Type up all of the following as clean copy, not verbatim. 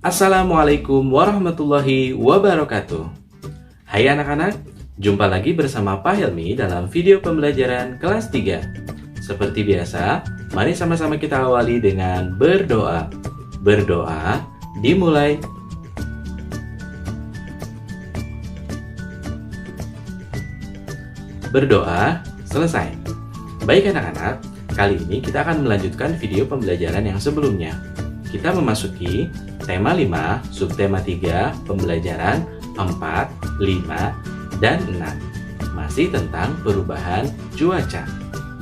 Assalamualaikum warahmatullahi wabarakatuh. Hai anak-anak, jumpa lagi bersama Pak Helmi dalam video pembelajaran kelas 3. Seperti biasa, mari sama-sama kita awali dengan berdoa. Berdoa dimulai. Berdoa selesai. Baik anak-anak, kali ini kita akan melanjutkan video pembelajaran yang sebelumnya. Kita memasuki tema 5, subtema 3, pembelajaran 4, 5, dan 6. Masih tentang perubahan cuaca.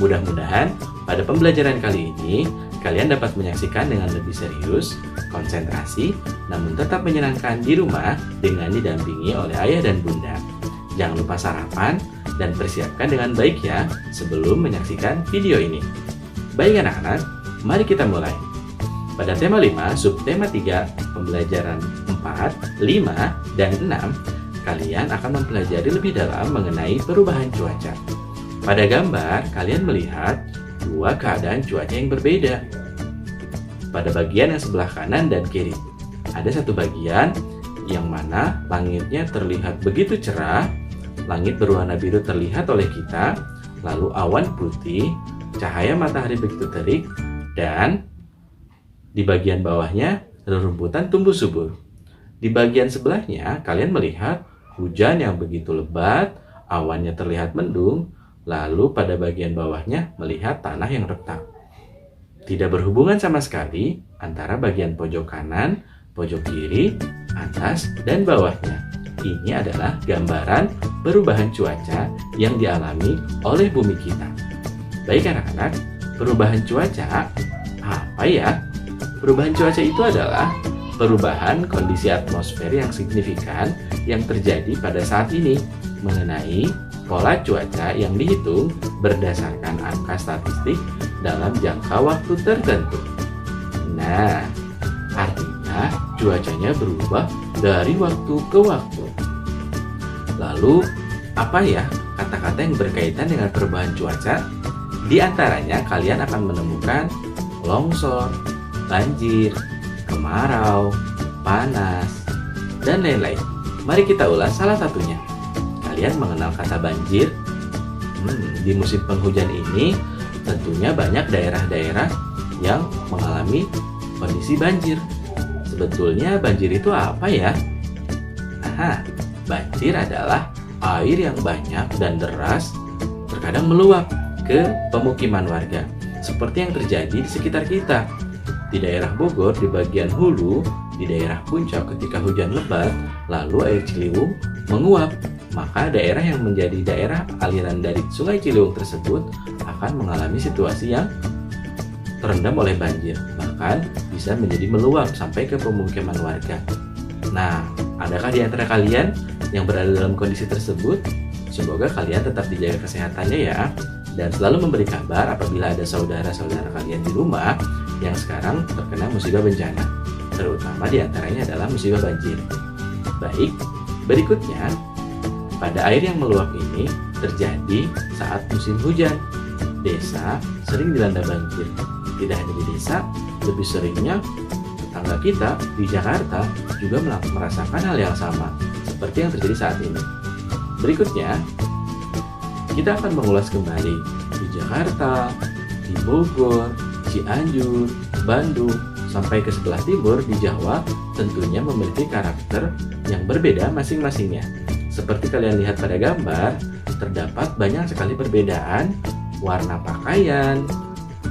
Mudah-mudahan pada pembelajaran kali ini, kalian dapat menyaksikan dengan lebih serius, konsentrasi, namun tetap menyenangkan di rumah dengan didampingi oleh ayah dan bunda. Jangan lupa sarapan dan persiapkan dengan baik ya sebelum menyaksikan video ini. Baik anak-anak, mari kita mulai. Pada tema 5, subtema 3, pembelajaran 4, 5, dan 6, kalian akan mempelajari lebih dalam mengenai perubahan cuaca. Pada gambar, kalian melihat dua keadaan cuaca yang berbeda. Pada bagian yang sebelah kanan dan kiri, ada satu bagian yang mana langitnya terlihat begitu cerah, langit berwarna biru terlihat oleh kita, lalu awan putih, cahaya matahari begitu terik, dan di bagian bawahnya, rerumputan tumbuh subur. Di bagian sebelahnya, kalian melihat hujan yang begitu lebat, awannya terlihat mendung, lalu pada bagian bawahnya melihat tanah yang retak. Tidak berhubungan sama sekali antara bagian pojok kanan, pojok kiri, atas, dan bawahnya. Ini adalah gambaran perubahan cuaca yang dialami oleh bumi kita. Baik anak-anak, perubahan cuaca apa ya? Perubahan cuaca itu adalah perubahan kondisi atmosfer yang signifikan yang terjadi pada saat ini mengenai pola cuaca yang dihitung berdasarkan angka statistik dalam jangka waktu tertentu. Nah, artinya cuacanya berubah dari waktu ke waktu. Lalu, apa ya kata-kata yang berkaitan dengan perubahan cuaca? Di antaranya kalian akan menemukan longsor, banjir, kemarau, panas, dan lain-lain. Mari kita ulas salah satunya. Kalian mengenal kata banjir? Di musim penghujan ini tentunya banyak daerah-daerah yang mengalami kondisi banjir. Sebetulnya banjir itu apa ya? Banjir adalah air yang banyak dan deras terkadang meluap ke pemukiman warga, seperti yang terjadi di sekitar kita. Di daerah Bogor, di bagian hulu, di daerah puncak ketika hujan lebat, lalu air Ciliwung menguap, maka daerah yang menjadi daerah aliran dari sungai Ciliwung tersebut akan mengalami situasi yang terendam oleh banjir, bahkan bisa menjadi meluap sampai ke pemukiman warga. Nah, adakah di antara kalian yang berada dalam kondisi tersebut? Semoga kalian tetap dijaga kesehatannya ya, dan selalu memberi kabar apabila ada saudara-saudara kalian di rumah yang sekarang terkena musibah bencana, terutama diantaranya adalah musibah banjir. Baik, berikutnya, pada air yang meluap ini terjadi saat musim hujan. Desa sering dilanda banjir. Tidak hanya di desa, lebih seringnya tetangga kita di Jakarta juga merasakan hal yang sama, seperti yang terjadi saat ini. Berikutnya, kita akan mengulas kembali di Jakarta, di Bogor, Cianjur, Bandung, sampai ke sebelah timur di Jawa tentunya memiliki karakter yang berbeda masing-masingnya. Seperti kalian lihat pada gambar, terdapat banyak sekali perbedaan warna pakaian,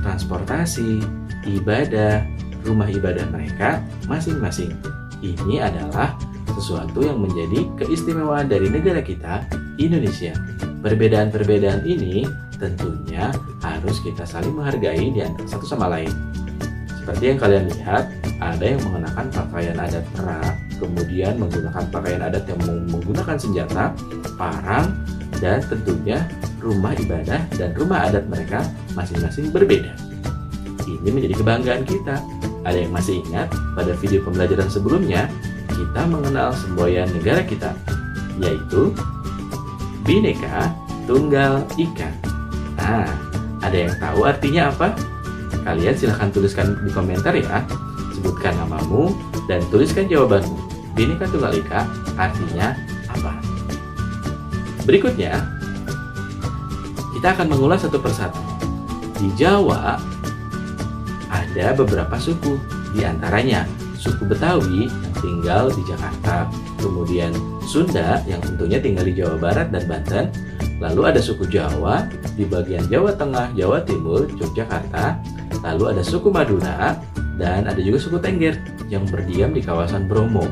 transportasi, ibadah, rumah ibadah mereka masing-masing. Ini adalah sesuatu yang menjadi keistimewaan dari negara kita, Indonesia. Perbedaan-perbedaan ini tentunya harus kita saling menghargai di antara satu sama lain. Seperti yang kalian lihat, ada yang mengenakan pakaian adat Perak, kemudian menggunakan pakaian adat yang menggunakan senjata, parang, dan tentunya rumah ibadah dan rumah adat mereka masing-masing berbeda. Ini menjadi kebanggaan kita. Ada yang masih ingat pada video pembelajaran sebelumnya, kita mengenal semboyan negara kita, yaitu Bhinneka Tunggal Ika. Nah, ada yang tahu artinya apa? Kalian silahkan tuliskan di komentar ya. Sebutkan namamu dan tuliskan jawabanmu. Bhinneka Tunggal Ika artinya apa? Berikutnya, kita akan mengulas satu persatu. Di Jawa, ada beberapa suku, di antaranya suku Betawi yang tinggal di Jakarta, kemudian Sunda yang tentunya tinggal di Jawa Barat dan Banten, lalu ada suku Jawa di bagian Jawa Tengah, Jawa Timur, Yogyakarta, lalu ada suku Madura, dan ada juga suku Tengger yang berdiam di kawasan Bromo.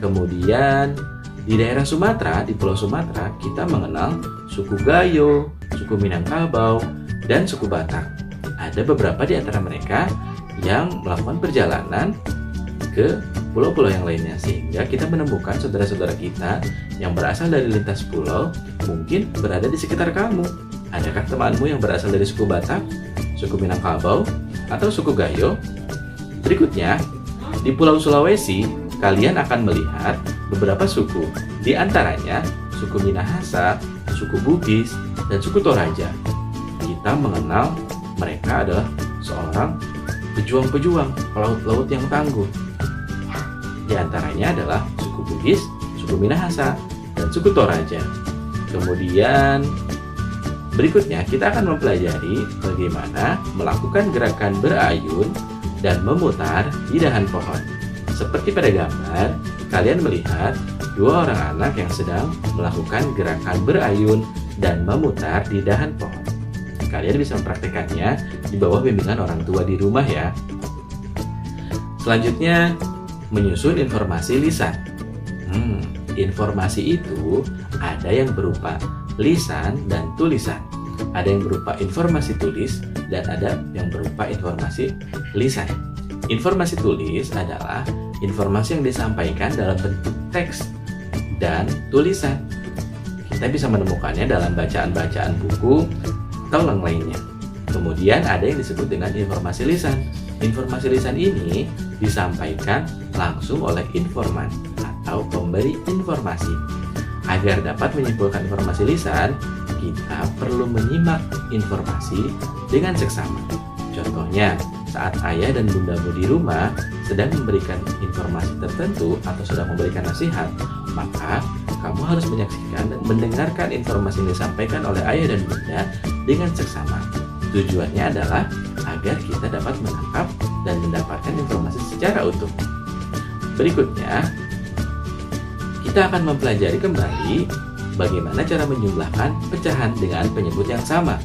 Kemudian di daerah Sumatera, di Pulau Sumatera, kita mengenal suku Gayo, suku Minangkabau, dan suku Batak. Ada beberapa di antara mereka yang melakukan perjalanan ke pulau-pulau yang lainnya, sehingga kita menemukan saudara-saudara kita yang berasal dari lintas pulau mungkin berada di sekitar kamu. Adakah temanmu yang berasal dari suku Batak, suku Minangkabau, atau suku Gayo? Berikutnya, di Pulau Sulawesi, kalian akan melihat beberapa suku, di antaranya suku Minahasa, suku Bugis, dan suku Toraja. Kita mengenal mereka adalah seorang pejuang-pejuang pelaut-laut yang tangguh. Di antaranya adalah suku Bugis, suku Minahasa, dan suku Toraja. Kemudian berikutnya kita akan mempelajari bagaimana melakukan gerakan berayun dan memutar di dahan pohon. Seperti pada gambar, kalian melihat dua orang anak yang sedang melakukan gerakan berayun dan memutar di dahan pohon. Kalian bisa mempraktekannya di bawah bimbingan orang tua di rumah ya. Selanjutnya, menyusun informasi lisan. Informasi itu ada yang berupa lisan dan tulisan. Ada yang berupa informasi tulis dan ada yang berupa informasi lisan. Informasi tulis adalah informasi yang disampaikan dalam bentuk teks dan tulisan. Kita bisa menemukannya dalam bacaan-bacaan buku atau yang lainnya. Kemudian ada yang disebut dengan informasi lisan. Informasi lisan ini disampaikan langsung oleh informan atau pemberi informasi. Agar dapat menyimpulkan informasi lisan, kita perlu menyimak informasi dengan seksama. Contohnya, saat ayah dan bundamu di rumah sedang memberikan informasi tertentu atau sedang memberikan nasihat, maka kamu harus menyaksikan dan mendengarkan informasi yang disampaikan oleh ayah dan bunda dengan seksama. Tujuannya adalah agar kita dapat menangkap dan mendapatkan informasi secara utuh. Berikutnya, kita akan mempelajari kembali bagaimana cara menjumlahkan pecahan dengan penyebut yang sama.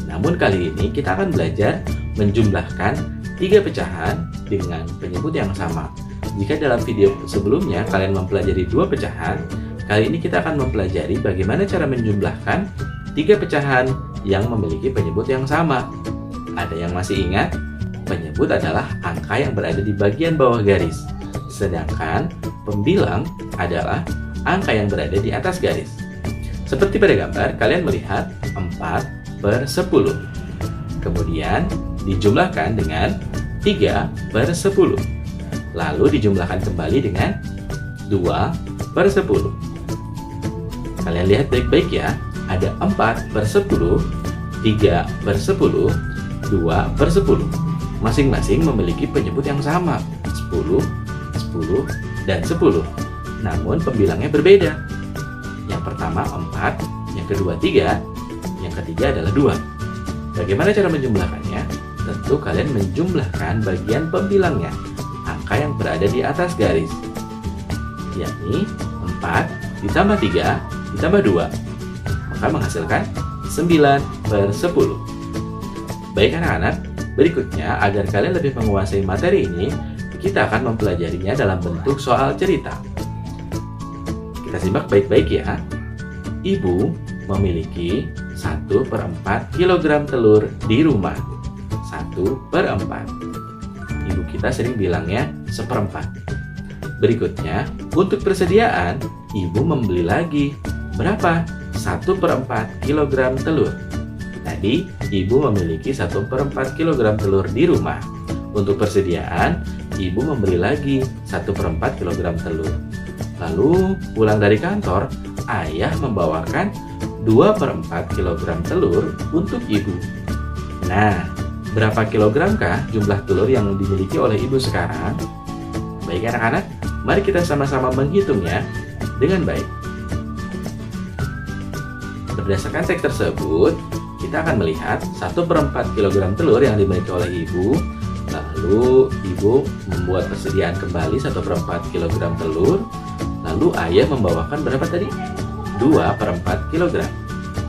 Namun kali ini kita akan belajar menjumlahkan 3 pecahan dengan penyebut yang sama. Jika dalam video sebelumnya kalian mempelajari 2 pecahan, kali ini kita akan mempelajari bagaimana cara menjumlahkan 3 pecahan yang memiliki penyebut yang sama. Ada yang masih ingat? Penyebut adalah angka yang berada di bagian bawah garis, sedangkan pembilang adalah angka yang berada di atas garis. Seperti pada gambar, kalian melihat 4/10. Kemudian dijumlahkan dengan 3/10. Lalu dijumlahkan kembali dengan 2/10. Kalian lihat baik-baik ya, ada 4/10, 3/10, 2/10. Masing-masing memiliki penyebut yang sama, 10, 10, dan 10. Namun pembilangnya berbeda. Yang pertama 4, yang kedua 3, yang ketiga adalah 2. Bagaimana cara menjumlahkannya? Tentu kalian menjumlahkan bagian pembilangnya, angka yang berada di atas garis, yakni 4 ditambah 3 ditambah 2, maka menghasilkan 9/10. Baik anak-anak, berikutnya agar kalian lebih menguasai materi ini, kita akan mempelajarinya dalam bentuk soal cerita. Kita simak baik-baik ya. Ibu memiliki 1/4 kg telur di rumah. 1/4. Ibu kita sering bilangnya 1/4. Berikutnya, untuk persediaan, ibu membeli lagi. Berapa? 1/4 kg telur. Tadi, ibu memiliki 1/4 kg telur di rumah. Untuk persediaan, ibu membeli lagi 1/4 kg telur. Lalu, pulang dari kantor, ayah membawakan 2/4 kg telur untuk ibu. Nah, Berapa kilogramkah jumlah telur yang dimiliki oleh ibu sekarang? Baik anak-anak, mari kita sama-sama menghitungnya dengan baik. Berdasarkan teks tersebut, kita akan melihat 1/4 kilogram telur yang dimiliki oleh ibu. Lalu ibu membuat persediaan kembali 1/4 kilogram telur. Lalu ayah membawakan berapa tadi? 2/4 kilogram.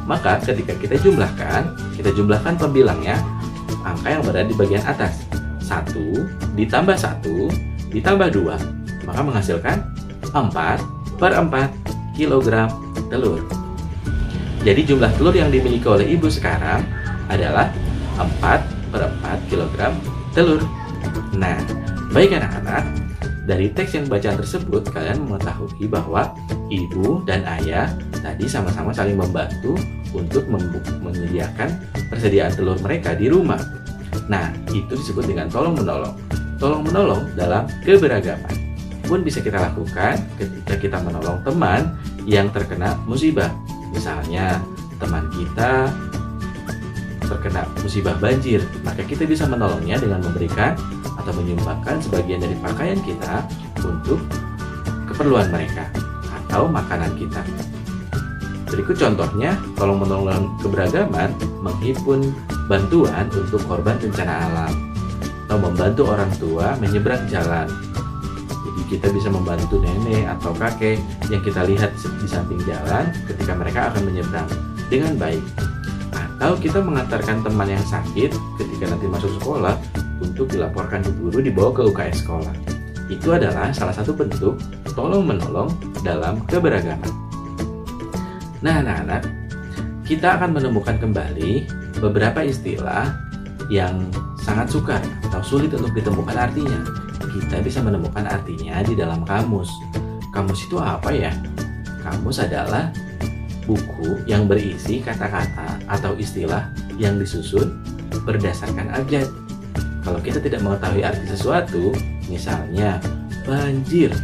Maka ketika kita jumlahkan pembilangnya, angka yang berada di bagian atas. 1 ditambah 1 ditambah 2, maka menghasilkan 4/4 kilogram telur. Jadi jumlah telur yang dimiliki oleh ibu sekarang adalah 4/4 kilogram telur. Nah, baik anak-anak, dari teks yang bacaan tersebut kalian mengetahui bahwa ibu dan ayah tadi sama-sama saling membantu untuk menyediakan persediaan telur mereka di rumah. Nah, itu disebut dengan tolong-menolong. Tolong-menolong dalam keberagaman pun bisa kita lakukan ketika kita menolong teman yang terkena musibah. Misalnya, teman kita terkena musibah banjir, maka kita bisa menolongnya dengan memberikan atau menyumbangkan sebagian dari pakaian kita untuk keperluan mereka atau makanan kita. Berikut contohnya, tolong-menolong dalam keberagaman menghimpun bantuan untuk korban bencana alam atau membantu orang tua menyeberang jalan. Jadi kita bisa membantu nenek atau kakek yang kita lihat di samping jalan ketika mereka akan menyeberang dengan baik. Atau kita mengantarkan teman yang sakit ketika nanti masuk sekolah untuk dilaporkan ke guru dibawa ke UKS sekolah. Itu adalah salah satu bentuk tolong-menolong dalam keberagaman. Nah, anak-anak, kita akan menemukan kembali beberapa istilah yang sangat sukar atau sulit untuk ditemukan artinya. Kita bisa menemukan artinya di dalam kamus. Kamus itu apa ya? Kamus adalah buku yang berisi kata-kata atau istilah yang disusun berdasarkan abjad. Kalau kita tidak mengetahui arti sesuatu, misalnya banjir,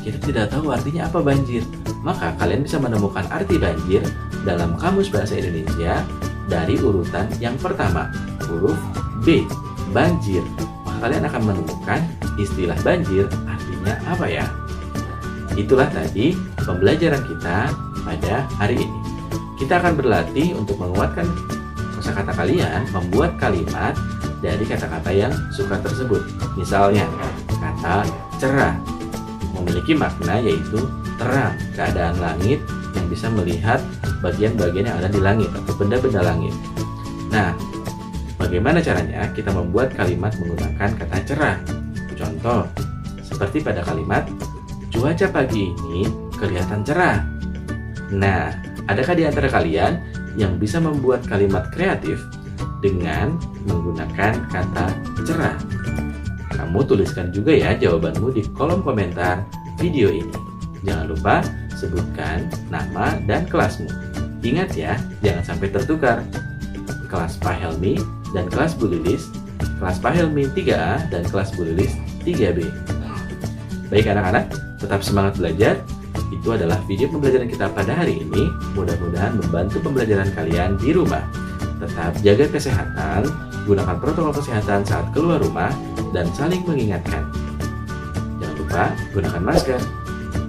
kita tidak tahu artinya apa banjir, maka kalian bisa menemukan arti banjir dalam Kamus Bahasa Indonesia dari urutan yang pertama, huruf B, banjir. Maka kalian akan menemukan istilah banjir artinya apa ya? Itulah tadi pembelajaran kita pada hari ini. Kita akan berlatih untuk menguatkan kosakata kalian, membuat kalimat dari kata-kata yang sukar tersebut. Misalnya, kata cerah memiliki makna yaitu terang, keadaan langit yang bisa melihat bagian-bagian yang ada di langit atau benda-benda langit. Nah, bagaimana caranya kita membuat kalimat menggunakan kata cerah? Contoh, seperti pada kalimat, cuaca pagi ini kelihatan cerah. Nah, adakah di antara kalian yang bisa membuat kalimat kreatif dengan menggunakan kata cerah? Kamu tuliskan juga ya jawabanmu di kolom komentar video ini. Jangan lupa sebutkan nama dan kelasmu. Ingat ya, jangan sampai tertukar. Kelas Pak Helmi dan kelas Bu Lilis, kelas Pak Helmi 3A dan kelas Bu Lilis 3B. Baik anak-anak, tetap semangat belajar. Itu adalah video pembelajaran kita pada hari ini. Mudah-mudahan membantu pembelajaran kalian di rumah. Tetap jaga kesehatan, gunakan protokol kesehatan saat keluar rumah, dan saling mengingatkan. Jangan lupa gunakan masker.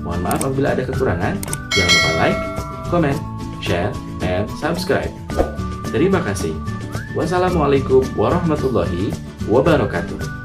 Mohon maaf apabila ada kekurangan. Jangan lupa like, comment, share, and subscribe. Terima kasih. Wassalamualaikum warahmatullahi wabarakatuh.